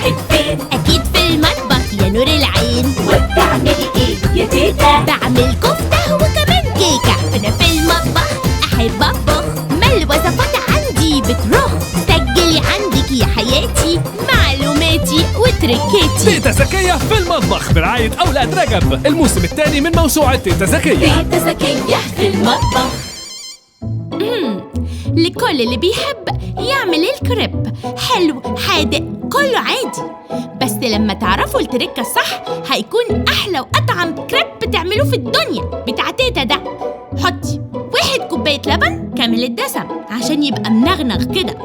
راحت فين؟ أكيد في المطبخ يا نور العين. وبتعملي ايه يا تيتا؟ بعمل كفتة وكمان كيكة. أنا في المطبخ أحب أطبخ، ما الوصفات عندي بترخ. سجلي عندك يا حياتي معلوماتي وتركاتي. تيتا زكية في المطبخ برعاية أولاد رجب، الموسم الثاني من موسوعة تيتا زكية. تيتا زكية في المطبخ. لكل اللي بيحب يعمل الكريب، حلو حادق كله عادي، بس لما تعرفوا التركة الصح هيكون أحلى وأطعم كريب تعملوه في الدنيا. بتاع تيتا ده حطي 1 كوباية لبن كامل الدسم عشان يبقى منغنغ كده،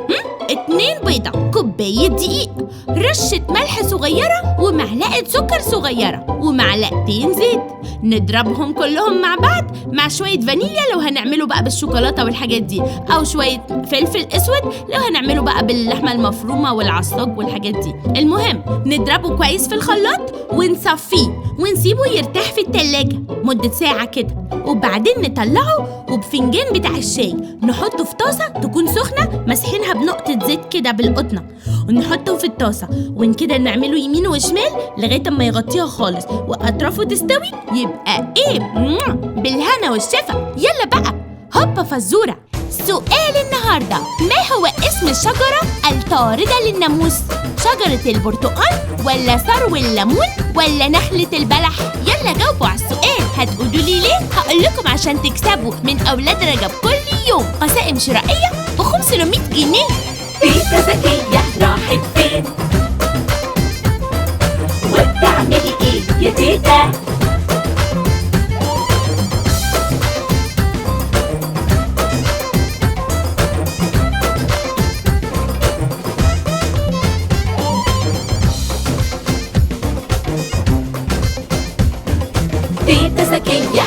2 بيضة، كوباية دقيق، رشة ملح صغيرة ومعلقة سكر صغيرة ومعلقتين زيت. نضربهم كلهم مع بعض مع شوية فانيليا لو هنعمله بقى بالشوكولاتة والحاجات دي، أو شوية فلفل أسود لو هنعمله بقى باللحمة المفرومة والعصاج والحاجات دي. المهم نضربه كويس في الخلاط ونصفيه ونسيبه يرتاح في التلاجة مدة ساعة كده، وبعدين نطلعه وبفنجان بتاع الشاي نحطه في طاسة تكون سخنة مسحينها بنقطة زيت كده بالقطنة، ونحطه في الطاسة كده نعمله يمين وشمال لغاية اما يغطيها خالص وأطرافه تستوي. يبقى ايه بالهنا والشفا. يلا بقى هوبا فزورة. سؤال النهاردة: ما هو اسم الشجرة الطاردة للناموس؟ شجرة البرتقال ولا ثرو الليمون ولا نخلة البلح؟ يلا جاوبوا على السؤال. هتقولوا لي ليه؟ هقول لكم عشان تكسبوا من أولاد رجب كل يوم قسائم شرائية ب500 جنيه. تيتا زكية راحت فين؟ وبتعملي ايه يا تيتا؟ تيتا زكية